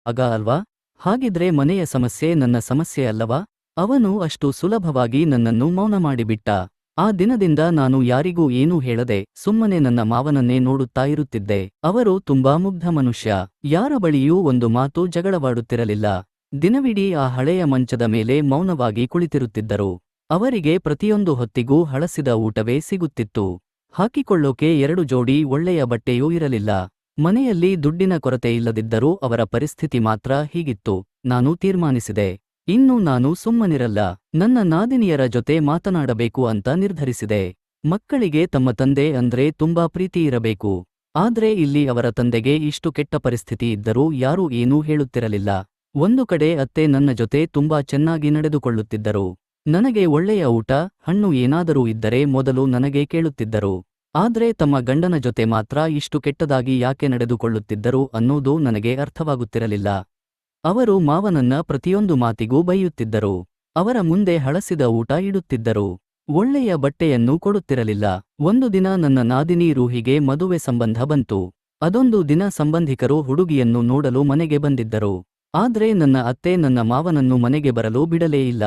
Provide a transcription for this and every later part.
ಅಗ ಅಲ್ವಾ? ಹಾಗಿದ್ರೆ ಮನೆಯ ಸಮಸ್ಯೆ ನನ್ನ ಸಮಸ್ಯೆ ಅಲ್ಲವಾ? ಅವನು ಅಷ್ಟು ಸುಲಭವಾಗಿ ನನ್ನನ್ನು ಮೌನ ಮಾಡಿಬಿಟ್ಟ. ಆ ದಿನದಿಂದ ನಾನು ಯಾರಿಗೂ ಏನೂ ಹೇಳದೆ ಸುಮ್ಮನೆ ನನ್ನ ಮಾವನನ್ನೇ ನೋಡುತ್ತಾ ಇರುತ್ತಿದ್ದೆ. ಅವರು ತುಂಬಾ ಮುಗ್ಧ ಮನುಷ್ಯ. ಯಾರ ಬಳಿಯೂ ಒಂದು ಮಾತು ಜಗಳವಾಡುತ್ತಿರಲಿಲ್ಲ. ದಿನವಿಡೀ ಆ ಹಳೆಯ ಮಂಚದ ಮೇಲೆ ಮೌನವಾಗಿ ಕುಳಿತಿರುತ್ತಿದ್ದರು. ಅವರಿಗೆ ಪ್ರತಿಯೊಂದು ಹೊತ್ತಿಗೂ ಹಳಸಿದ ಊಟವೇ ಸಿಗುತ್ತಿತ್ತು. ಹಾಕಿಕೊಳ್ಳೋಕೆ 2 ಜೋಡಿ ಒಳ್ಳೆಯ ಬಟ್ಟೆಯೂ ಇರಲಿಲ್ಲ. ಮನೆಯಲ್ಲಿ ದುಡ್ಡಿನ ಕೊರತೆ ಇಲ್ಲದಿದ್ದರೂ ಅವರ ಪರಿಸ್ಥಿತಿ ಮಾತ್ರ ಹೀಗಿತ್ತು. ನಾನು ತೀರ್ಮಾನಿಸಿದೆ, ಇನ್ನು ನಾನು ಸುಮ್ಮನಿರಲ್ಲ. ನನ್ನ ನಾದಿನಿಯರ ಜೊತೆ ಮಾತನಾಡಬೇಕು ಅಂತ ನಿರ್ಧರಿಸಿದೆ. ಮಕ್ಕಳಿಗೆ ತಮ್ಮ ತಂದೆ ಅಂದ್ರೆ ತುಂಬಾ ಪ್ರೀತಿ ಇರಬೇಕು. ಆದ್ರೆ ಇಲ್ಲಿ ಅವರ ತಂದೆಗೆ ಇಷ್ಟು ಕೆಟ್ಟ ಪರಿಸ್ಥಿತಿ ಇದ್ದರೂ ಯಾರೂ ಏನೂ ಹೇಳುತ್ತಿರಲಿಲ್ಲ. ಒಂದು ಕಡೆ ಅತ್ತೆ ನನ್ನ ಜೊತೆ ತುಂಬಾ ಚೆನ್ನಾಗಿ ನಡೆದುಕೊಳ್ಳುತ್ತಿದ್ದರು. ನನಗೆ ಒಳ್ಳೆಯ ಊಟ, ಹಣ್ಣು ಏನಾದರೂ ಇದ್ದರೆ ಮೊದಲು ನನಗೆ ಕೇಳುತ್ತಿದ್ದರು. ಆದ್ರೆ ತಮ್ಮ ಗಂಡನ ಜೊತೆ ಮಾತ್ರ ಇಷ್ಟು ಕೆಟ್ಟದಾಗಿ ಯಾಕೆ ನಡೆದುಕೊಳ್ಳುತ್ತಿದ್ದರು ಅನ್ನೋದು ನನಗೆ ಅರ್ಥವಾಗುತ್ತಿರಲಿಲ್ಲ. ಅವರು ಮಾವನನ್ನ ಪ್ರತಿಯೊಂದು ಮಾತಿಗೂ ಬೈಯುತ್ತಿದ್ದರು. ಅವರ ಮುಂದೆ ಹಳಸಿದ ಊಟ ಇಡುತ್ತಿದ್ದರು. ಒಳ್ಳೆಯ ಬಟ್ಟೆಯನ್ನೂ ಕೊಡುತ್ತಿರಲಿಲ್ಲ. ಒಂದು ದಿನ ನನ್ನ ನಾದಿನಿ ರೂಹಿಗೆ ಮದುವೆ ಸಂಬಂಧ ಬಂತು. ಅದೊಂದು ದಿನ ಸಂಬಂಧಿಕರು ಹುಡುಗಿಯನ್ನು ನೋಡಲು ಮನೆಗೆ ಬಂದಿದ್ದರು. ಆದ್ರೆ ನನ್ನ ಅತ್ತೆ ನನ್ನ ಮಾವನನ್ನು ಮನೆಗೆ ಬರಲು ಬಿಡಲೇ ಇಲ್ಲ.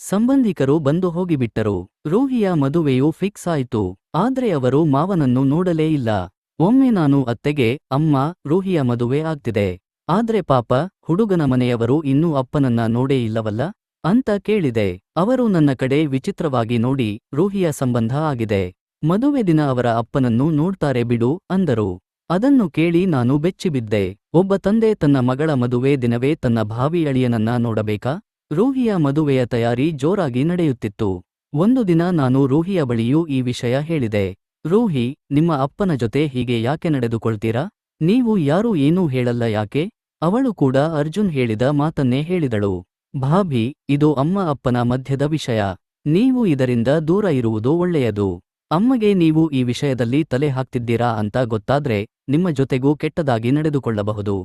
ಸಂಬಂಧಿಕರು ಬಂದು ಹೋಗಿಬಿಟ್ಟರು. ರೂಹಿಯ ಮದುವೆಯೂ ಫಿಕ್ಸ್ ಆಯಿತು. ಆದ್ರೆ ಅವರು ಮಾವನನ್ನು ನೋಡಲೇ ಇಲ್ಲ. ಒಮ್ಮೆ ನಾನು ಅತ್ತೆಗೆ, ಅಮ್ಮ, ರೂಹಿಯ ಮದುವೆ ಆಗ್ತಿದೆ. ಆದ್ರೆ ಪಾಪ, ಹುಡುಗನ ಮನೆಯವರು ಇನ್ನೂ ಅಪ್ಪನನ್ನ ನೋಡೇ ಇಲ್ಲವಲ್ಲ ಅಂತ ಕೇಳಿದೆ. ಅವರು ನನ್ನ ಕಡೆ ವಿಚಿತ್ರವಾಗಿ ನೋಡಿ, ರೂಹಿಯ ಸಂಬಂಧ ಆಗಿದೆ. ಮದುವೆ ದಿನ ಅವರ ಅಪ್ಪನನ್ನು ನೋಡ್ತಾರೆ ಬಿಡು ಅಂದರು. ಅದನ್ನು ಕೇಳಿ ನಾನು ಬೆಚ್ಚಿಬಿದ್ದೆ. ಒಬ್ಬ ತಂದೆ ತನ್ನ ಮಗಳ ಮದುವೆ ದಿನವೇ ತನ್ನ ಭಾವಿ ಅಳಿಯನನ್ನ ನೋಡಬೇಕಾ? ರೂಹಿಯ ಮದುವೆಯ ತಯಾರಿ ಜೋರಾಗಿ ನಡೆಯುತ್ತಿತ್ತು. ಒಂದು ದಿನ ನಾನು ರೂಹಿಯ ಬಳಿಯೂ ಈ ವಿಷಯ ಹೇಳಿದೆ. ರೂಹಿ, ನಿಮ್ಮ ಅಪ್ಪನ ಜೊತೆ ಹೀಗೆ ಯಾಕೆ ನಡೆದುಕೊಳ್ತೀರಾ? ನೀವು ಯಾರೂ ಏನೂ ಹೇಳಲ್ಲ ಯಾಕೆ? ಅವಳು ಕೂಡ ಅರ್ಜುನ್ ಹೇಳಿದ ಮಾತನ್ನೇ ಹೇಳಿದಳು. ಭಾಭಿ, ಇದು ಅಮ್ಮ ಅಪ್ಪನ ಮಧ್ಯದ ವಿಷಯ. ನೀವು ಇದರಿಂದ ದೂರ ಇರುವುದು ಒಳ್ಳೆಯದು. ಅಮ್ಮಗೆ ನೀವು ಈ ವಿಷಯದಲ್ಲಿ ತಲೆ ಹಾಕ್ತಿದ್ದೀರಾ ಅಂತ ಗೊತ್ತಾದ್ರೆ ನಿಮ್ಮ ಜೊತೆಗೂ ಕೆಟ್ಟದಾಗಿ ನಡೆದುಕೊಳ್ಳಬಹುದು.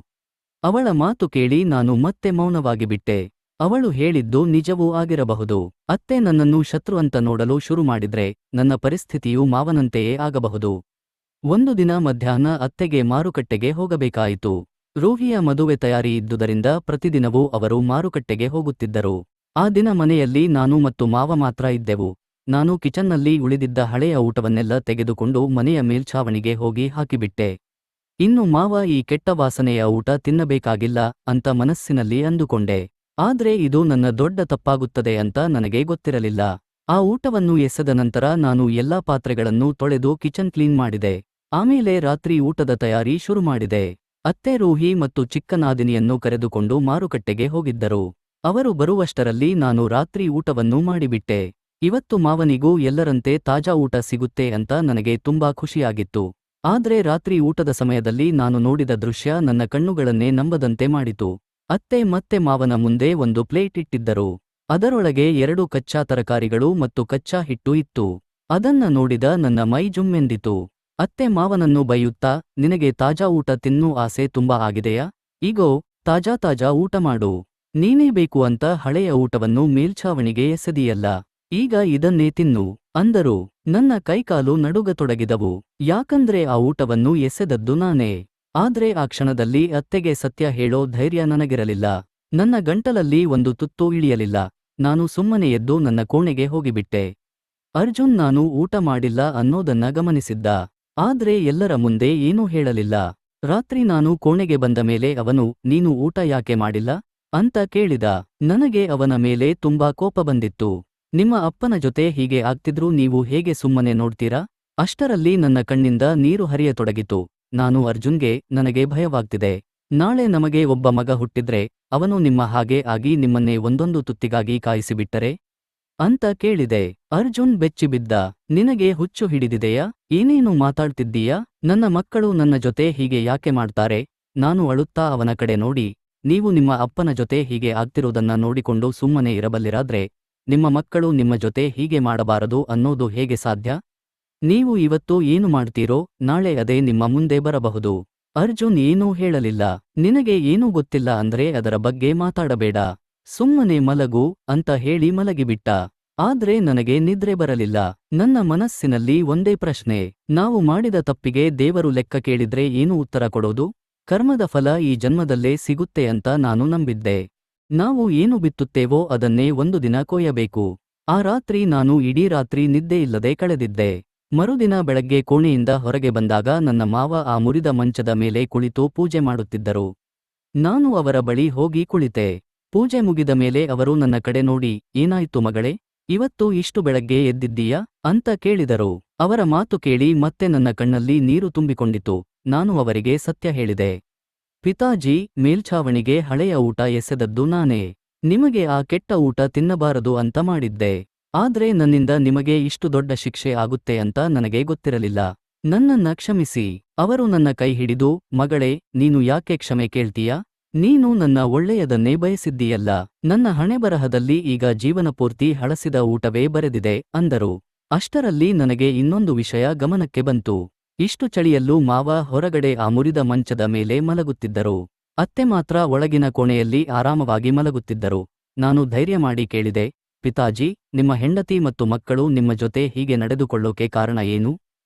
ಅವಳ ಮಾತು ಕೇಳಿ ನಾನು ಮತ್ತೆ ಮೌನವಾಗಿಬಿಟ್ಟೆ. ಅವಳು ಹೇಳಿದ್ದು ನಿಜವೂ ಆಗಿರಬಹುದು. ಅತ್ತೆ ನನ್ನನ್ನು ಶತ್ರು ಅಂತ ನೋಡಲು ಶುರು ಮಾಡಿದ್ರೆ ನನ್ನ ಪರಿಸ್ಥಿತಿಯೂ ಮಾವನಂತೆಯೇ ಆಗಬಹುದು. ಒಂದು ದಿನ ಮಧ್ಯಾಹ್ನ ಅತ್ತೆಗೆ ಮಾರುಕಟ್ಟೆಗೆ ಹೋಗಬೇಕಾಯಿತು. ರೂಹಿಯ ಮದುವೆ ತಯಾರಿ ಇದ್ದುದರಿಂದ ಪ್ರತಿದಿನವೂ ಅವರು ಮಾರುಕಟ್ಟೆಗೆ ಹೋಗುತ್ತಿದ್ದರು. ಆ ದಿನ ಮನೆಯಲ್ಲಿ ನಾನು ಮತ್ತು ಮಾವ ಮಾತ್ರ ಇದ್ದೆವು. ನಾನು ಕಿಚನ್ನಲ್ಲಿ ಉಳಿದಿದ್ದ ಹಳೆಯ ಊಟವನ್ನೆಲ್ಲ ತೆಗೆದುಕೊಂಡು ಮನೆಯ ಮೇಲ್ಛಾವಣಿಗೆ ಹೋಗಿ ಹಾಕಿಬಿಟ್ಟೆ. ಇನ್ನು ಮಾವ ಈ ಕೆಟ್ಟ ವಾಸನೆಯ ಊಟ ತಿನ್ನಬೇಕಾಗಿಲ್ಲ ಅಂತ ಮನಸ್ಸಿನಲ್ಲಿ ಅಂದುಕೊಂಡೆ. ಆದ್ರೆ ಇದು ನನ್ನ ದೊಡ್ಡ ತಪ್ಪಾಗುತ್ತದೆ ಅಂತ ನನಗೆ ಗೊತ್ತಿರಲಿಲ್ಲ. ಆ ಊಟವನ್ನು ಎಸೆದ ನಂತರ ನಾನು ಎಲ್ಲಾ ಪಾತ್ರೆಗಳನ್ನು ತೊಳೆದು ಕಿಚನ್ ಕ್ಲೀನ್ ಮಾಡಿದೆ. ಆಮೇಲೆ ರಾತ್ರಿ ಊಟದ ತಯಾರಿ ಶುರು ಮಾಡಿದೆ. ಅತ್ತೆ ರೂಹಿ ಮತ್ತು ಚಿಕ್ಕ ನಾದಿನಿಯನ್ನು ಕರೆದುಕೊಂಡು ಮಾರುಕಟ್ಟೆಗೆ ಹೋಗಿದ್ದರು. ಅವರು ಬರುವಷ್ಟರಲ್ಲಿ ನಾನು ರಾತ್ರಿ ಊಟವನ್ನೂ ಮಾಡಿಬಿಟ್ಟೆ. ಇವತ್ತು ಮಾವನಿಗೂ ಎಲ್ಲರಂತೆ ತಾಜಾ ಊಟ ಸಿಗುತ್ತೆ ಅಂತ ನನಗೆ ತುಂಬಾ ಖುಷಿಯಾಗಿತ್ತು. ಆದ್ರೆ ರಾತ್ರಿ ಊಟದ ಸಮಯದಲ್ಲಿ ನಾನು ನೋಡಿದ ದೃಶ್ಯ ನನ್ನ ಕಣ್ಣುಗಳನ್ನೇ ನಂಬದಂತೆ ಮಾಡಿತು. ಅತ್ತೆ ಮತ್ತೆ ಮಾವನ ಮುಂದೆ ಒಂದು ಪ್ಲೇಟ್ ಇಟ್ಟಿದ್ದರು. ಅದರೊಳಗೆ 2 ಕಚ್ಚಾ ತರಕಾರಿಗಳು ಮತ್ತು ಕಚ್ಚಾ ಹಿಟ್ಟು ಇತ್ತು. ಅದನ್ನ ನೋಡಿದ ನನ್ನ ಮೈ ಜುಮ್ಮೆಂದಿತು. ಅತ್ತೆ ಮಾವನನ್ನು ಬೈಯುತ್ತಾ, ನಿನಗೆ ತಾಜಾ ಊಟ ತಿನ್ನೋ ಆಸೆ ತುಂಬಾ ಆಗಿದೆಯಾ? ಈಗೋ ತಾಜಾ ಊಟ ಮಾಡು. ನೀನೇ ಬೇಕು ಅಂತ ಹಳೆಯ ಊಟವನ್ನು ಮೇಲ್ಛಾವಣಿಗೆ ಎಸೆದಿಯಲ್ಲ, ಈಗ ಇದನ್ನೇ ತಿನ್ನು ಅಂದರು. ನನ್ನ ಕೈಕಾಲು ನಡುಗತೊಡಗಿದವು. ಯಾಕಂದ್ರೆ ಆ ಊಟವನ್ನು ಎಸೆದದ್ದು ನಾನೇ. ಆದ್ರೆ ಆ ಕ್ಷಣದಲ್ಲಿ ಅತ್ತೆಗೆ ಸತ್ಯ ಹೇಳೋ ಧೈರ್ಯ ನನಗಿರಲಿಲ್ಲ. ನನ್ನ ಗಂಟಲಲ್ಲಿ ಒಂದು ತುತ್ತು ಇಳಿಯಲಿಲ್ಲ. ನಾನು ಸುಮ್ಮನೆ ಎದ್ದು ನನ್ನ ಕೋಣೆಗೆ ಹೋಗಿಬಿಟ್ಟೆ. ಅರ್ಜುನ್ ನಾನು ಊಟ ಮಾಡಿಲ್ಲ ಅನ್ನೋದನ್ನ ಗಮನಿಸಿದ್ದ. ಆದ್ರೆ ಎಲ್ಲರ ಮುಂದೆ ಏನೂ ಹೇಳಲಿಲ್ಲ. ರಾತ್ರಿ ನಾನು ಕೋಣೆಗೆ ಬಂದ ಮೇಲೆ ಅವನು, ನೀನು ಊಟ ಯಾಕೆ ಮಾಡಿಲ್ಲ ಅಂತ ಕೇಳಿದ. ನನಗೆ ಅವನ ಮೇಲೆ ತುಂಬಾ ಕೋಪ ಬಂದಿತ್ತು. ನಿಮ್ಮ ಅಪ್ಪನ ಜೊತೆ ಹೀಗೆ ಆಗ್ತಿದ್ರೂ ನೀವು ಹೇಗೆ ಸುಮ್ಮನೆ ನೋಡ್ತೀರಾ? ಅಷ್ಟರಲ್ಲಿ ನನ್ನ ಕಣ್ಣಿಂದ ನೀರು ಹರಿಯತೊಡಗಿತು. ನಾನು ಅರ್ಜುನ್ಗೆ, ನನಗೆ ಭಯವಾಗ್ತಿದೆ. ನಾಳೆ ನಮಗೆ ಒಬ್ಬ ಮಗ ಹುಟ್ಟಿದ್ರೆ ಅವನು ನಿಮ್ಮ ಹಾಗೆ ಆಗಿ ನಿಮ್ಮನ್ನೇ ಒಂದೊಂದು ತುತ್ತಿಗಾಗಿ ಕಾಯಿಸಿಬಿಟ್ಟರೆ ಅಂತ ಕೇಳಿದೆ. ಅರ್ಜುನ್ ಬೆಚ್ಚಿಬಿದ್ದ. ನಿನಗೆ ಹುಚ್ಚು ಹಿಡಿದಿದೆಯಾ? ಏನೇನು ಮಾತಾಡ್ತಿದ್ದೀಯಾ? ನನ್ನ ಮಕ್ಕಳು ನನ್ನ ಜೊತೆ ಹೀಗೆ ಯಾಕೆ ಮಾಡ್ತಾರೆ? ನಾನು ಅಳುತ್ತಾ ಅವನ ಕಡೆ ನೋಡಿ, ನೀವು ನಿಮ್ಮ ಅಪ್ಪನ ಜೊತೆ ಹೀಗೆ ಆಗ್ತಿರೋದನ್ನ ನೋಡಿಕೊಂಡು ಸುಮ್ಮನೆ ಇರಬಲ್ಲಿರಾದ್ರೆ ನಿಮ್ಮ ಮಕ್ಕಳು ನಿಮ್ಮ ಜೊತೆ ಹೀಗೆ ಮಾಡಬಾರದು ಅನ್ನೋದು ಹೇಗೆ ಸಾಧ್ಯ? ನೀವು ಇವತ್ತು ಏನು ಮಾಡ್ತೀರೋ ನಾಳೆ ಅದೇ ನಿಮ್ಮ ಮುಂದೆ ಬರಬಹುದು. ಅರ್ಜುನ್ ಏನೂ ಹೇಳಲಿಲ್ಲ. ನಿನಗೆ ಏನೂ ಗೊತ್ತಿಲ್ಲ ಅಂದ್ರೆ ಅದರ ಬಗ್ಗೆ ಮಾತಾಡಬೇಡ, ಸುಮ್ಮನೆ ಮಲಗು ಅಂತ ಹೇಳಿ ಮಲಗಿಬಿಟ್ಟ. ಆದ್ರೆ ನನಗೆ ನಿದ್ರೆ ಬರಲಿಲ್ಲ. ನನ್ನ ಮನಸ್ಸಿನಲ್ಲಿ ಒಂದೇ ಪ್ರಶ್ನೆ, ನಾವು ಮಾಡಿದ ತಪ್ಪಿಗೆ ದೇವರು ಲೆಕ್ಕ ಕೇಳಿದ್ರೆ ಏನು ಉತ್ತರ ಕೊಡೋದು? ಕರ್ಮದ ಫಲ ಈ ಜನ್ಮದಲ್ಲೇ ಸಿಗುತ್ತೆ ಅಂತ ನಾನು ನಂಬಿದ್ದೆ. ನಾವು ಏನು ಬಿತ್ತುತ್ತೇವೋ ಅದನ್ನೇ ಒಂದು ದಿನ ಕೊಯ್ಯಬೇಕು. ಆ ರಾತ್ರಿ ನಾನು ಇಡೀ ರಾತ್ರಿ ನಿದ್ದೆಯಿಲ್ಲದೆ ಕಳೆದಿದ್ದೆ. ಮರುದಿನ ಬೆಳಗ್ಗೆ ಕೋಣೆಯಿಂದ ಹೊರಗೆ ಬಂದಾಗ ನನ್ನ ಮಾವ ಆ ಮುರಿದ ಮಂಚದ ಮೇಲೆ ಕುಳಿತು ಪೂಜೆ ಮಾಡುತ್ತಿದ್ದರು. ನಾನು ಅವರ ಬಳಿ ಹೋಗಿ ಕುಳಿತೆ. ಪೂಜೆ ಮುಗಿದ ಮೇಲೆ ಅವರು ನನ್ನ ಕಡೆ ನೋಡಿ, ಏನಾಯ್ತು ಮಗಳೇ, ಇವತ್ತು ಇಷ್ಟು ಬೆಳಗ್ಗೆ ಎದ್ದಿದ್ದೀಯಾ ಅಂತ ಕೇಳಿದರು. ಅವರ ಮಾತು ಕೇಳಿ ಮತ್ತೆ ನನ್ನ ಕಣ್ಣಲ್ಲಿ ನೀರು ತುಂಬಿಕೊಂಡಿತು. ನಾನು ಅವರಿಗೆ ಸತ್ಯ ಹೇಳಿದೆ. ಪಿತಾಜಿ, ಮೇಲ್ಛಾವಣಿಗೆ ಹಳೆಯ ಊಟ ಎಸೆದದ್ದು ನಾನೇ. ನಿಮಗೆ ಆ ಕೆಟ್ಟ ಊಟ ತಿನ್ನಬಾರದು ಅಂತ ಮಾಡಿದ್ದೆ. ಆದ್ರೆ ನನ್ನಿಂದ ನಿಮಗೆ ಇಷ್ಟು ದೊಡ್ಡ ಶಿಕ್ಷೆ ಆಗುತ್ತೆ ಅಂತ ನನಗೆ ಗೊತ್ತಿರಲಿಲ್ಲ. ನನ್ನನ್ನ ಕ್ಷಮಿಸಿ. ಅವರು ನನ್ನ ಕೈ ಹಿಡಿದು, ಮಗಳೇ, ನೀನು ಯಾಕೆ ಕ್ಷಮೆ ಕೇಳ್ತೀಯಾ? ನೀನು ನನ್ನ ಒಳ್ಳೆಯದನ್ನೇ ಬಯಸಿದ್ದೀಯಲ್ಲ. ನನ್ನ ಹಣೆಬರಹದಲ್ಲಿ ಈಗ ಜೀವನಪೂರ್ತಿ ಹಳಸಿದ ಊಟವೇ ಬರೆದಿದೆ ಅಂದರು. ಅಷ್ಟರಲ್ಲಿ ನನಗೆ ಇನ್ನೊಂದು ವಿಷಯ ಗಮನಕ್ಕೆ ಬಂತು. ಇಷ್ಟು ಚಳಿಯಲ್ಲೂ ಮಾವ ಹೊರಗಡೆ ಆ ಮುರಿದ ಮಂಚದ ಮೇಲೆ ಮಲಗುತ್ತಿದ್ದರು. ಅತ್ತೆ ಮಾತ್ರ ಒಳಗಿನ ಕೋಣೆಯಲ್ಲಿ ಆರಾಮವಾಗಿ ಮಲಗುತ್ತಿದ್ದರು. ನಾನು ಧೈರ್ಯ ಮಾಡಿ ಕೇಳಿದೆ, ಪಿತಾಜಿ, ನಿಮ್ಮ ಹೆಂಡತಿ ಮತ್ತು ಮಕ್ಕಳು ನಿಮ್ಮ ಜೊತೆ ಹೀಗೆ ನಡೆದುಕೊಳ್ಳೋಕೆ ಕಾರಣ ಏನು?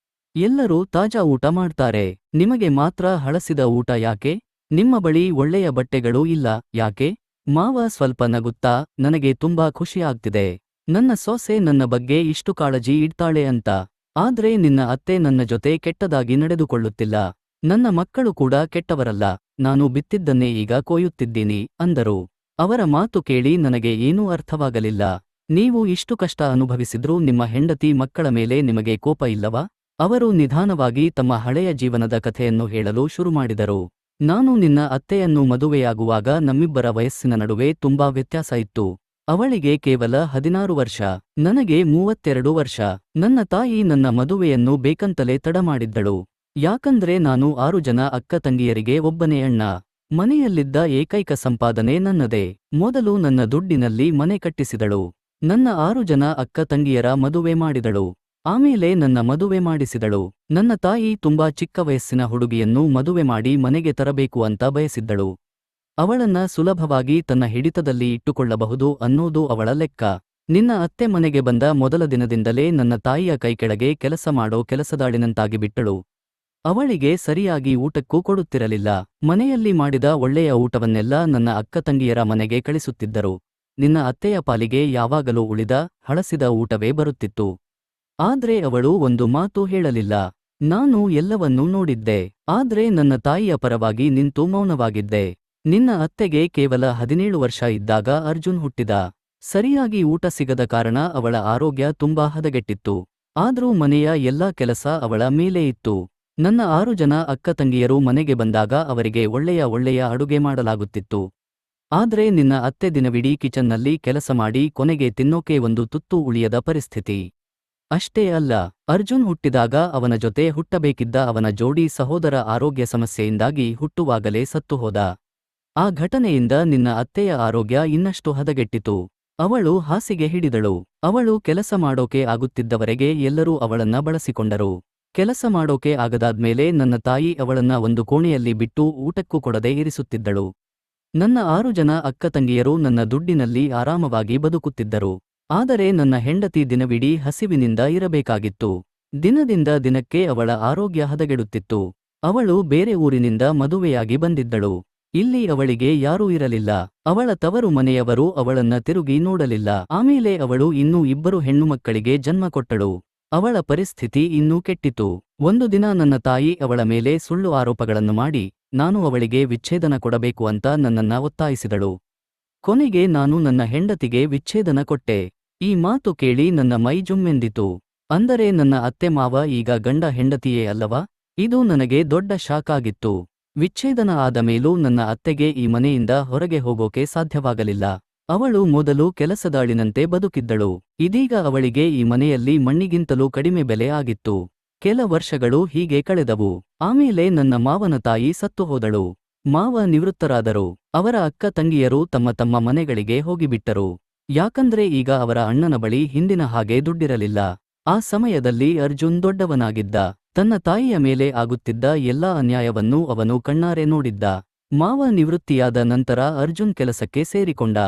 ಎಲ್ಲರೂ ತಾಜಾ ಊಟ ಮಾಡ್ತಾರೆ, ನಿಮಗೆ ಮಾತ್ರ ಹಳಸಿದ ಊಟ ಯಾಕೆ? ನಿಮ್ಮ ಬಳಿ ಒಳ್ಳೆಯ ಬಟ್ಟೆಗಳೂ ಇಲ್ಲ, ಯಾಕೆ? ಮಾವ ಸ್ವಲ್ಪ ನಗುತ್ತಾ, ನನಗೆ ತುಂಬಾ ಖುಷಿಯಾಗ್ತಿದೆ. ನನ್ನ ಸೊಸೆ ನನ್ನ ಬಗ್ಗೆ ಇಷ್ಟು ಕಾಳಜಿ ಇಡ್ತಾಳೆ ಅಂತ. ಆದ್ರೆ ನಿನ್ನ ಅತ್ತೆ ನನ್ನ ಜೊತೆ ಕೆಟ್ಟದಾಗಿ ನಡೆದುಕೊಳ್ಳುತ್ತಿಲ್ಲ. ನನ್ನ ಮಕ್ಕಳು ಕೂಡ ಕೆಟ್ಟವರಲ್ಲ. ನಾನು ಬಿತ್ತಿದ್ದನ್ನೇ ಈಗ ಕೊಯ್ಯುತ್ತಿದ್ದೀನಿ ಅಂದರು. ಅವರ ಮಾತು ಕೇಳಿ ನನಗೆ ಏನೂ ಅರ್ಥವಾಗಲಿಲ್ಲ. ನೀವು ಇಷ್ಟು ಕಷ್ಟ ಅನುಭವಿಸಿದ್ರೂ ನಿಮ್ಮ ಹೆಂಡತಿ ಮಕ್ಕಳ ಮೇಲೆ ನಿಮಗೆ ಕೋಪ ಇಲ್ಲವಾ? ಅವರು ನಿಧಾನವಾಗಿ ತಮ್ಮ ಹಳೆಯ ಜೀವನದ ಕಥೆಯನ್ನು ಹೇಳಲು ಶುರುಮಾಡಿದರು. ನಾನು ನಿನ್ನ ಅತ್ತೆಯನ್ನು ಮದುವೆಯಾಗುವಾಗ ನಮ್ಮಿಬ್ಬರ ವಯಸ್ಸಿನ ನಡುವೆ ತುಂಬಾ ವ್ಯತ್ಯಾಸ ಇತ್ತು. ಅವಳಿಗೆ ಕೇವಲ 16 ವರ್ಷ, ನನಗೆ 32 ವರ್ಷ. ನನ್ನ ತಾಯಿ ನನ್ನ ಮದುವೆಯನ್ನು ಬೇಕಂತಲೇ ತಡ ಮಾಡಿದ್ದಳು. ಯಾಕಂದ್ರೆ ನಾನು 6 ಜನ ಅಕ್ಕ ತಂಗಿಯರಿಗೆ ಒಬ್ಬನೇ ಅಣ್ಣ. ಮನೆಯಲ್ಲಿದ್ದ ಏಕೈಕ ಸಂಪಾದನೆ ನನ್ನದೇ. ಮೊದಲು ನನ್ನ ದುಡ್ಡಿನಲ್ಲಿ ಮನೆ ಕಟ್ಟಿಸಿದಳು. ನನ್ನ 6 ಜನ ಅಕ್ಕ ತಂಗಿಯರ ಮದುವೆ ಮಾಡಿದಳು. ಆಮೇಲೆ ನನ್ನ ಮದುವೆ ಮಾಡಿಸಿದಳು. ನನ್ನ ತಾಯಿ ತುಂಬಾ ಚಿಕ್ಕ ವಯಸ್ಸಿನ ಹುಡುಗಿಯನ್ನು ಮದುವೆ ಮಾಡಿ ಮನೆಗೆ ತರಬೇಕು ಅಂತ ಬಯಸಿದ್ದಳು. ಅವಳನ್ನ ಸುಲಭವಾಗಿ ತನ್ನ ಹಿಡಿತದಲ್ಲಿ ಇಟ್ಟುಕೊಳ್ಳಬಹುದು ಅನ್ನೋದು ಅವಳ ಲೆಕ್ಕ. ನಿನ್ನ ಅತ್ತೆ ಮನೆಗೆ ಬಂದ ಮೊದಲ ದಿನದಿಂದಲೇ ನನ್ನ ತಾಯಿಯ ಕೈಕೆಳಗೆ ಕೆಲಸ ಮಾಡೋ ಕೆಲಸದಾಳಿನಂತಾಗಿ ಬಿಟ್ಟಳು. ಅವಳಿಗೆ ಸರಿಯಾಗಿ ಊಟಕ್ಕೂ ಕೊಡುತ್ತಿರಲಿಲ್ಲ. ಮನೆಯಲ್ಲಿ ಮಾಡಿದ ಒಳ್ಳೆಯ ಊಟವನ್ನೆಲ್ಲ ನನ್ನ ಅಕ್ಕ ತಂಗಿಯರ ಮನೆಗೆ ಕಳಿಸುತ್ತಿದ್ದರು. ನಿನ್ನ ಅತ್ತೆಯ ಪಾಲಿಗೆ ಯಾವಾಗಲೂ ಉಳಿದ, ಹಳಸಿದ ಊಟವೇ ಬರುತ್ತಿತ್ತು. ಆದ್ರೆ ಅವಳು ಒಂದು ಮಾತು ಹೇಳಲಿಲ್ಲ. ನಾನು ಎಲ್ಲವನ್ನೂ ನೋಡಿದ್ದೆ. ಆದ್ರೆ ನನ್ನ ತಾಯಿಯ ಪರವಾಗಿ ನಿಂತು ಮೌನವಾಗಿದ್ದೆ. ನಿನ್ನ ಅತ್ತೆಗೆ ಕೇವಲ 17 ವರ್ಷ ಇದ್ದಾಗ ಅರ್ಜುನ್ ಹುಟ್ಟಿದ. ಸರಿಯಾಗಿ ಊಟ ಸಿಗದ ಕಾರಣ ಅವಳ ಆರೋಗ್ಯ ತುಂಬಾ ಹದಗೆಟ್ಟಿತ್ತು. ಆದ್ರೂ ಮನೆಯ ಎಲ್ಲಾ ಕೆಲಸ ಅವಳ ಮೇಲೆ ಇತ್ತು. ನನ್ನ 6 ಜನ ಅಕ್ಕ ತಂಗಿಯರು ಮನೆಗೆ ಬಂದಾಗ ಅವರಿಗೆ ಒಳ್ಳೆಯ ಅಡುಗೆ ಮಾಡಲಾಗುತ್ತಿತ್ತು. ಆದ್ರೆ ನಿನ್ನ ಅತ್ತೆ ದಿನವಿಡೀ ಕಿಚನ್ನಲ್ಲಿ ಕೆಲಸ ಮಾಡಿ ಕೊನೆಗೆ ತಿನ್ನೋಕೆ ಒಂದು ತುತ್ತು ಉಳಿಯದ ಪರಿಸ್ಥಿತಿ. ಅಷ್ಟೇ ಅಲ್ಲ, ಅರ್ಜುನ್ ಹುಟ್ಟಿದಾಗ ಅವನ ಜೊತೆ ಹುಟ್ಟಬೇಕಿದ್ದ ಅವನ ಜೋಡಿ ಸಹೋದರ ಆರೋಗ್ಯ ಸಮಸ್ಯೆಯಿಂದಾಗಿ ಹುಟ್ಟುವಾಗಲೇ ಸತ್ತು ಹೋದ. ಆ ಘಟನೆಯಿಂದ ನಿನ್ನ ಅತ್ತೆಯ ಆರೋಗ್ಯ ಇನ್ನಷ್ಟು ಹದಗೆಟ್ಟಿತು. ಅವಳು ಹಾಸಿಗೆ ಹಿಡಿದಳು. ಅವಳು ಕೆಲಸ ಮಾಡೋಕೆ ಆಗುತ್ತಿದ್ದವರೆಗೆ ಎಲ್ಲರೂ ಅವಳನ್ನ ಬಳಸಿಕೊಂಡರು. ಕೆಲಸ ಮಾಡೋಕೆ ಆಗದಾದ್ಮೇಲೆ ನನ್ನ ತಾಯಿ ಅವಳನ್ನ ಒಂದು ಕೋಣೆಯಲ್ಲಿ ಬಿಟ್ಟು ಊಟಕ್ಕೂ ಕೊಡದೆ ಇರಿಸುತ್ತಿದ್ದಳು. ನನ್ನ 6 ಜನ ಅಕ್ಕ ತಂಗಿಯರು ನನ್ನ ದುಡ್ಡಿನಲ್ಲಿ ಆರಾಮವಾಗಿ ಬದುಕುತ್ತಿದ್ದರು. ಆದರೆ ನನ್ನ ಹೆಂಡತಿ ದಿನವಿಡೀ ಹಸಿವಿನಿಂದ ಇರಬೇಕಾಗಿತ್ತು. ದಿನದಿಂದ ದಿನಕ್ಕೆ ಅವಳ ಆರೋಗ್ಯ ಹದಗೆಡುತ್ತಿತ್ತು. ಅವಳು ಬೇರೆ ಊರಿನಿಂದ ಮದುವೆಯಾಗಿ ಬಂದಿದ್ದಳು. ಇಲ್ಲಿ ಅವಳಿಗೆ ಯಾರೂ ಇರಲಿಲ್ಲ. ಅವಳ ತವರು ಮನೆಯವರು ಅವಳನ್ನ ತಿರುಗಿ ನೋಡಲಿಲ್ಲ. ಆಮೇಲೆ ಅವಳು ಇನ್ನೂ 2 ಹೆಣ್ಣುಮಕ್ಕಳಿಗೆ ಜನ್ಮ ಕೊಟ್ಟಳು. ಅವಳ ಪರಿಸ್ಥಿತಿ ಇನ್ನೂ ಕೆಟ್ಟಿತು. ಒಂದು ದಿನ ನನ್ನ ತಾಯಿ ಅವಳ ಮೇಲೆ ಸುಳ್ಳು ಆರೋಪಗಳನ್ನು ಮಾಡಿ, ನಾನು ಅವಳಿಗೆ ವಿಚ್ಛೇದನ ಕೊಡಬೇಕು ಅಂತ ನನ್ನನ್ನ ಒತ್ತಾಯಿಸಿದಳು. ಕೊನೆಗೆ ನಾನು ನನ್ನ ಹೆಂಡತಿಗೆ ವಿಚ್ಛೇದನ ಕೊಟ್ಟೆ. ಈ ಮಾತು ಕೇಳಿ ನನ್ನ ಮೈ ಜುಮ್ಮೆಂದಿತು. ಅಂದರೆ ನನ್ನ ಅತ್ತೆ ಮಾವ ಈಗ ಗಂಡ ಹೆಂಡತಿಯೇ ಅಲ್ಲವಾ? ಇದು ನನಗೆ ದೊಡ್ಡ ಶಾಕ್ ಆಗಿತ್ತು. ವಿಚ್ಛೇದನ ಆದ ಮೇಲೂ ನನ್ನ ಅತ್ತೆಗೆ ಈ ಮನೆಯಿಂದ ಹೊರಗೆ ಹೋಗೋಕೆ ಸಾಧ್ಯವಾಗಲಿಲ್ಲ. ಅವಳು ಮೊದಲು ಕೆಲಸದಾಳಿನಂತೆ ಬದುಕಿದ್ದಳು. ಇದೀಗ ಅವಳಿಗೆ ಈ ಮನೆಯಲ್ಲಿ ಮಣ್ಣಿಗಿಂತಲೂ ಕಡಿಮೆ ಬೆಲೆ ಆಗಿತ್ತು. ಕೆಲ ವರ್ಷಗಳು ಹೀಗೆ ಕಳೆದವು. ಆಮೇಲೆ ನನ್ನ ಮಾವನ ತಾಯಿ ಸತ್ತು ಹೋದಳು. ಮಾವ ನಿವೃತ್ತರಾದರು. ಅವರ ಅಕ್ಕ ತಂಗಿಯರು ತಮ್ಮ ತಮ್ಮ ಮನೆಗಳಿಗೆ ಹೋಗಿಬಿಟ್ಟರು. ಯಾಕಂದ್ರೆ ಈಗ ಅವರ ಅಣ್ಣನ ಬಳಿ ಹಿಂದಿನ ಹಾಗೆ ದುಡ್ಡಿರಲಿಲ್ಲ. ಆ ಸಮಯದಲ್ಲಿ ಅರ್ಜುನ್ ದೊಡ್ಡವನಾಗಿದ್ದ. ತನ್ನ ತಾಯಿಯ ಮೇಲೆ ಆಗುತ್ತಿದ್ದ ಎಲ್ಲಾ ಅನ್ಯಾಯವನ್ನೂ ಅವನು ಕಣ್ಣಾರೆ ನೋಡಿದ್ದ. ಮಾವ ನಿವೃತ್ತಿಯಾದ ನಂತರ ಅರ್ಜುನ್ ಕೆಲಸಕ್ಕೆ ಸೇರಿಕೊಂಡ.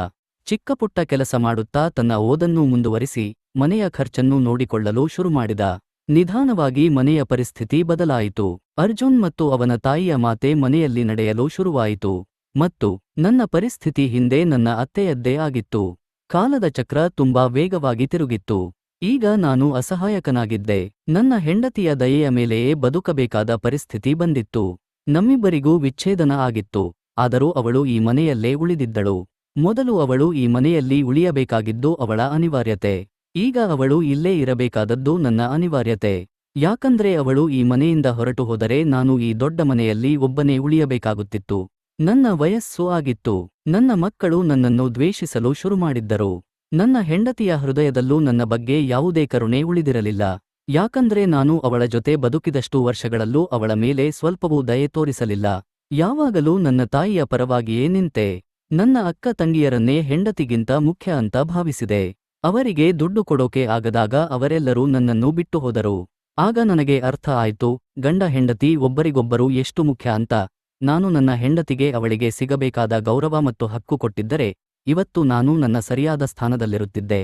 ಚಿಕ್ಕಪುಟ್ಟ ಕೆಲಸ ಮಾಡುತ್ತಾ ತನ್ನ ಓದನ್ನೂ ಮುಂದುವರಿಸಿ, ಮನೆಯ ಖರ್ಚನ್ನೂ ನೋಡಿಕೊಳ್ಳಲು ಶುರುಮಾಡಿದ. ನಿಧಾನವಾಗಿ ಮನೆಯ ಪರಿಸ್ಥಿತಿ ಬದಲಾಯಿತು. ಅರ್ಜುನ್ ಮತ್ತು ಅವನ ತಾಯಿಯ ಮಾತೆ ಮನೆಯಲ್ಲಿ ನಡೆಯಲು ಶುರುವಾಯಿತು. ಮತ್ತು ನನ್ನ ಪರಿಸ್ಥಿತಿ ಹಿಂದೆ ನನ್ನ ಅತ್ತೆಯದ್ದೇ ಆಗಿತ್ತು. ಕಾಲದ ಚಕ್ರ ತುಂಬಾ ವೇಗವಾಗಿ ತಿರುಗಿತ್ತು. ಈಗ ನಾನು ಅಸಹಾಯಕನಾಗಿದ್ದೆ. ನನ್ನ ಹೆಂಡತಿಯ ದಯೆಯ ಮೇಲೆಯೇ ಬದುಕಬೇಕಾದ ಪರಿಸ್ಥಿತಿ ಬಂದಿತ್ತು. ನಮ್ಮಿಬ್ಬರಿಗೂ ವಿಚ್ಛೇದನ ಆಗಿತ್ತು. ಆದರೂ ಅವಳು ಈ ಮನೆಯಲ್ಲೇ ಉಳಿದಿದ್ದಳು. ಮೊದಲು ಅವಳು ಈ ಮನೆಯಲ್ಲಿ ಉಳಿಯಬೇಕಾಗಿದ್ದು ಅವಳ ಅನಿವಾರ್ಯತೆ. ಈಗ ಅವಳು ಇಲ್ಲೇ ಇರಬೇಕಾದದ್ದು ನನ್ನ ಅನಿವಾರ್ಯತೆ. ಯಾಕಂದ್ರೆ ಅವಳು ಈ ಮನೆಯಿಂದ ಹೊರಟು ಹೋದರೆ ನಾನು ಈ ದೊಡ್ಡ ಮನೆಯಲ್ಲಿ ಒಬ್ಬನೇ ಉಳಿಯಬೇಕಾಗುತ್ತಿತ್ತು. ನನ್ನ ವಯಸ್ಸು ಆಗಿತ್ತು. ನನ್ನ ಮಕ್ಕಳು ನನ್ನನ್ನು ದ್ವೇಷಿಸಲು ಶುರುಮಾಡಿದ್ದರು. ನನ್ನ ಹೆಂಡತಿಯ ಹೃದಯದಲ್ಲೂ ನನ್ನ ಬಗ್ಗೆ ಯಾವುದೇ ಕರುಣೆ ಉಳಿದಿರಲಿಲ್ಲ. ಯಾಕಂದ್ರೆ ನಾನು ಅವಳ ಜೊತೆ ಬದುಕಿದಷ್ಟು ವರ್ಷಗಳಲ್ಲೂ ಅವಳ ಮೇಲೆ ಸ್ವಲ್ಪವೂ ದಯೆ ತೋರಿಸಲಿಲ್ಲ. ಯಾವಾಗಲೂ ನನ್ನ ತಾಯಿಯ ಪರವಾಗಿಯೇ ನಿಂತೆ. ನನ್ನ ಅಕ್ಕ ತಂಗಿಯರನ್ನೇ ಹೆಂಡತಿಗಿಂತ ಮುಖ್ಯ ಅಂತ ಭಾವಿಸಿದೆ. ಅವರಿಗೆ ದುಡ್ಡು ಕೊಡೋಕೆ ಆಗದಾಗ ಅವರೆಲ್ಲರೂ ನನ್ನನ್ನು ಬಿಟ್ಟು ಹೋದರು. ಆಗ ನನಗೆ ಅರ್ಥ ಆಯ್ತು, ಗಂಡ ಹೆಂಡತಿ ಒಬ್ಬರಿಗೊಬ್ಬರು ಎಷ್ಟು ಮುಖ್ಯ ಅಂತ. ನಾನು ನನ್ನ ಹೆಂಡತಿಗೆ ಅವಳಿಗೆ ಸಿಗಬೇಕಾದ ಗೌರವ ಮತ್ತು ಹಕ್ಕು ಕೊಟ್ಟಿದ್ದರೆ ಇವತ್ತು ನಾನು ನನ್ನ ಸರಿಯಾದ ಸ್ಥಾನದಲ್ಲಿರುತ್ತಿದ್ದೆ.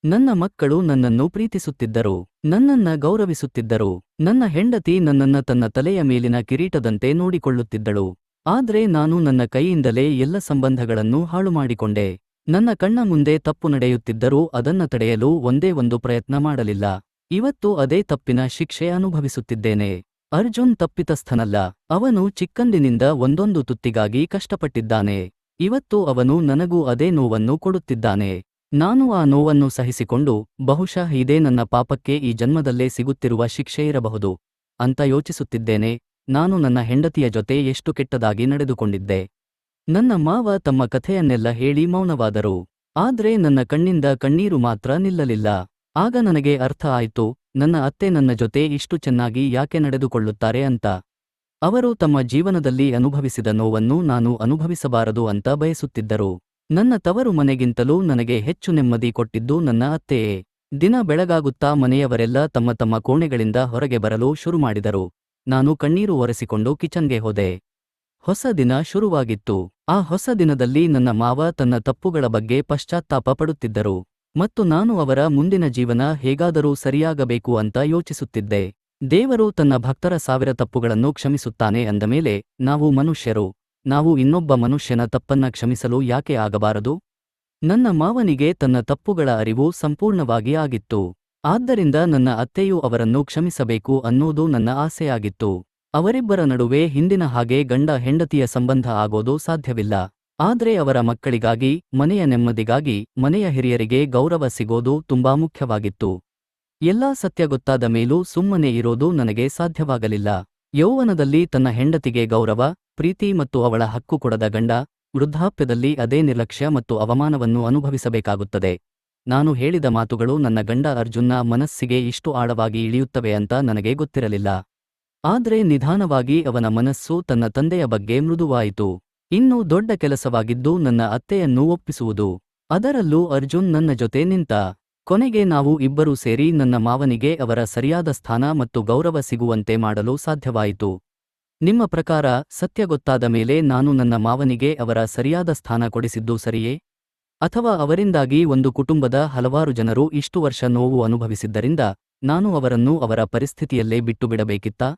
ನನ್ನ ಮಕ್ಕಳು ನನ್ನನ್ನು ಪ್ರೀತಿಸುತ್ತಿದ್ದರು, ನನ್ನನ್ನ ಗೌರವಿಸುತ್ತಿದ್ದರು. ನನ್ನ ಹೆಂಡತಿ ನನ್ನನ್ನ ತನ್ನ ತಲೆಯ ಮೇಲಿನ ಕಿರೀಟದಂತೆ ನೋಡಿಕೊಳ್ಳುತ್ತಿದ್ದಳು. ಆದ್ರೆ ನಾನು ನನ್ನ ಕೈಯಿಂದಲೇ ಎಲ್ಲ ಸಂಬಂಧಗಳನ್ನು ಹಾಳು ಮಾಡಿಕೊಂಡೆ. ನನ್ನ ಕಣ್ಣ ಮುಂದೆ ತಪ್ಪು ನಡೆಯುತ್ತಿದ್ದರೂ ಅದನ್ನ ತಡೆಯಲು ಒಂದೇ ಒಂದು ಪ್ರಯತ್ನ ಮಾಡಲಿಲ್ಲ. ಇವತ್ತು ಅದೇ ತಪ್ಪಿನ ಶಿಕ್ಷೆ ಅನುಭವಿಸುತ್ತಿದ್ದೇನೆ. ಅರ್ಜುನ್ ತಪ್ಪಿತಸ್ಥನಲ್ಲ. ಅವನು ಚಿಕ್ಕಂದಿನಿಂದ ಒಂದೊಂದು ತುತ್ತಿಗಾಗಿ ಕಷ್ಟಪಟ್ಟಿದ್ದಾನೆ. ಇವತ್ತು ಅವನು ನನಗೂ ಅದೇ ನೋವನ್ನು ಕೊಡುತ್ತಿದ್ದಾನೆ. ನಾನು ಆ ನೋವನ್ನು ಸಹಿಸಿಕೊಂಡು ಬಹುಶಃ ಇದೇ ನನ್ನ ಪಾಪಕ್ಕೆ ಈ ಜನ್ಮದಲ್ಲೇ ಸಿಗುತ್ತಿರುವ ಶಿಕ್ಷೆ ಇರಬಹುದು ಅಂತ ಯೋಚಿಸುತ್ತಿದ್ದೇನೆ. ನಾನು ನನ್ನ ಹೆಂಡತಿಯ ಜೊತೆ ಎಷ್ಟು ಕೆಟ್ಟದಾಗಿ ನಡೆದುಕೊಂಡಿದ್ದೆ. ನನ್ನ ಮಾವ ತಮ್ಮ ಕಥೆಯನ್ನೆಲ್ಲ ಹೇಳಿ ಮೌನವಾದರು. ಆದ್ರೆ ನನ್ನ ಕಣ್ಣಿಂದ ಕಣ್ಣೀರು ಮಾತ್ರ ನಿಲ್ಲಲಿಲ್ಲ. ಆಗ ನನಗೆ ಅರ್ಥ ಆಯ್ತು, ನನ್ನ ಅತ್ತೆ ನನ್ನ ಜೊತೆ ಇಷ್ಟು ಚೆನ್ನಾಗಿ ಯಾಕೆ ನಡೆದುಕೊಳ್ಳುತ್ತಾರೆ ಅಂತ. ಅವರು ತಮ್ಮ ಜೀವನದಲ್ಲಿ ಅನುಭವಿಸಿದ ನೋವನ್ನು ನಾನು ಅನುಭವಿಸಬಾರದು ಅಂತ ಬಯಸುತ್ತಿದ್ದರು. ನನ್ನ ತವರು ಮನೆಗಿಂತಲೂ ನನಗೆ ಹೆಚ್ಚು ನೆಮ್ಮದಿ ಕೊಟ್ಟಿದ್ದು ನನ್ನ ಅತ್ತೆಯೇ. ದಿನ ಬೆಳಗಾಗುತ್ತಾ ಮನೆಯವರೆಲ್ಲ ತಮ್ಮ ತಮ್ಮ ಕೋಣೆಗಳಿಂದ ಹೊರಗೆ ಬರಲು ಶುರುಮಾಡಿದರು. ನಾನು ಕಣ್ಣೀರು ಒರೆಸಿಕೊಂಡು ಕಿಚನ್ಗೆ ಹೋದೆ. ಹೊಸ ದಿನ ಶುರುವಾಗಿತ್ತು. ಆ ಹೊಸ ದಿನದಲ್ಲಿ ನನ್ನ ಮಾವ ತನ್ನ ತಪ್ಪುಗಳ ಬಗ್ಗೆ ಪಶ್ಚಾತ್ತಾಪ ಪಡುತ್ತಿದ್ದರು. ಮತ್ತು ನಾನು ಅವರ ಮುಂದಿನ ಜೀವನ ಹೇಗಾದರೂ ಸರಿಯಾಗಬೇಕು ಅಂತ ಯೋಚಿಸುತ್ತಿದ್ದೆ. ದೇವರು ತನ್ನ ಭಕ್ತರ 1000 ತಪ್ಪುಗಳನ್ನು ಕ್ಷಮಿಸುತ್ತಾನೆ ಅಂದಮೇಲೆ ನಾವು ಮನುಷ್ಯರು. ನಾವು ಇನ್ನೊಬ್ಬ ಮನುಷ್ಯನ ತಪ್ಪನ್ನ ಕ್ಷಮಿಸಲು ಯಾಕೆ ಆಗಬಾರದು? ನನ್ನ ಮಾವನಿಗೆ ತನ್ನ ತಪ್ಪುಗಳ ಅರಿವು ಸಂಪೂರ್ಣವಾಗಿ ಆಗಿತ್ತು. ಆದ್ದರಿಂದ ನನ್ನ ಅತ್ತೆಯೂ ಅವರನ್ನು ಕ್ಷಮಿಸಬೇಕು ಅನ್ನೋದು ನನ್ನ ಆಸೆಯಾಗಿತ್ತು. ಅವರಿಬ್ಬರ ನಡುವೆ ಹಿಂದಿನ ಹಾಗೆ ಗಂಡ ಹೆಂಡತಿಯ ಸಂಬಂಧ ಆಗೋದು ಸಾಧ್ಯವಿಲ್ಲ. ಆದ್ರೆ ಅವರ ಮಕ್ಕಳಿಗಾಗಿ, ಮನೆಯ ನೆಮ್ಮದಿಗಾಗಿ, ಮನೆಯ ಹಿರಿಯರಿಗೆ ಗೌರವ ಸಿಗೋದು ತುಂಬಾ ಮುಖ್ಯವಾಗಿತ್ತು. ಎಲ್ಲಾ ಸತ್ಯ ಗೊತ್ತಾದ ಮೇಲೂ ಸುಮ್ಮನೆ ಇರೋದು ನನಗೆ ಸಾಧ್ಯವಾಗಲಿಲ್ಲ. ಯೌವನದಲ್ಲಿ ತನ್ನ ಹೆಂಡತಿಗೆ ಗೌರವ, ಪ್ರೀತಿ ಮತ್ತು ಅವಳ ಹಕ್ಕು ಕೊಡದ ಗಂಡ ವೃದ್ಧಾಪ್ಯದಲ್ಲಿ ಅದೇ ನಿರ್ಲಕ್ಷ್ಯ ಮತ್ತು ಅವಮಾನವನ್ನು ಅನುಭವಿಸಬೇಕಾಗುತ್ತದೆ. ನಾನು ಹೇಳಿದ ಮಾತುಗಳು ನನ್ನ ಗಂಡ ಅರ್ಜುನ್ನ ಮನಸ್ಸಿಗೆ ಇಷ್ಟು ಆಳವಾಗಿ ಇಳಿಯುತ್ತವೆ ಅಂತ ನನಗೆ ಗೊತ್ತಿರಲಿಲ್ಲ. ಆದ್ರೆ ನಿಧಾನವಾಗಿ ಅವನ ಮನಸ್ಸು ತನ್ನ ತಂದೆಯ ಬಗ್ಗೆ ಮೃದುವಾಯಿತು. ಇನ್ನೂ ದೊಡ್ಡ ಕೆಲಸವಾಗಿದ್ದು ನನ್ನ ಅತ್ತೆಯನ್ನು ಒಪ್ಪಿಸುವುದು. ಅದರಲ್ಲೂ ಅರ್ಜುನ್ ನನ್ನ ಜೊತೆ ನಿಂತ. ಕೊನೆಗೆ ನಾವು ಇಬ್ಬರೂ ಸೇರಿ ನನ್ನ ಮಾವನಿಗೆ ಅವರ ಸರಿಯಾದ ಸ್ಥಾನ ಮತ್ತು ಗೌರವ ಸಿಗುವಂತೆ ಮಾಡಲು ಸಾಧ್ಯವಾಯಿತು. ನಿಮ್ಮ ಪ್ರಕಾರ ಸತ್ಯ ಗೊತ್ತಾದ ಮೇಲೆ ನಾನು ನನ್ನ ಮಾವನಿಗೆ ಅವರ ಸರಿಯಾದ ಸ್ಥಾನ ಕೊಡಿಸಿದ್ದು ಸರಿಯೇ? ಅಥವಾ ಅವರಿಂದಾಗಿ ಒಂದು ಕುಟುಂಬದ ಹಲವಾರು ಜನರು ಇಷ್ಟು ವರ್ಷ ನೋವು ಅನುಭವಿಸಿದ್ದರಿಂದ ನಾನು ಅವರನ್ನು ಅವರ ಪರಿಸ್ಥಿತಿಯಲ್ಲೇ ಬಿಟ್ಟುಬಿಡಬೇಕಿತ್ತಾ?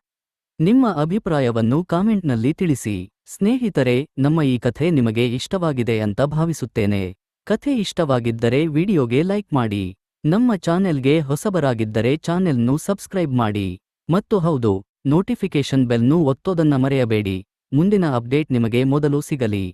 ನಿಮ್ಮ ಅಭಿಪ್ರಾಯವನ್ನು ಕಾಮೆಂಟ್ನಲ್ಲಿ ತಿಳಿಸಿ. ಸ್ನೇಹಿತರೆ, ನಮ್ಮ ಈ ಕಥೆ ನಿಮಗೆ ಇಷ್ಟವಾಗಿದೆ ಅಂತ ಭಾವಿಸುತ್ತೇನೆ. ಕಥೆ ಇಷ್ಟವಾಗಿದ್ದರೆ ವಿಡಿಯೋಗೆ ಲೈಕ್ ಮಾಡಿ. ನಮ್ಮ ಚಾನೆಲ್ಗೆ ಹೊಸಬರಾಗಿದ್ದರೆ ಚಾನೆಲ್ನು ಸಬ್ಸ್ಕ್ರೈಬ್ ಮಾಡಿ. ಮತ್ತು ಹೌದು, ನೋಟಿಫಿಕೇಶನ್ ಬೆಲ್ನು ಒತ್ತೋದನ್ನ ಮರೆಯಬೇಡಿ. ಮುಂದಿನ ಅಪ್ಡೇಟ್ ನಿಮಗೆ ಮೊದಲು ಸಿಗಲಿ.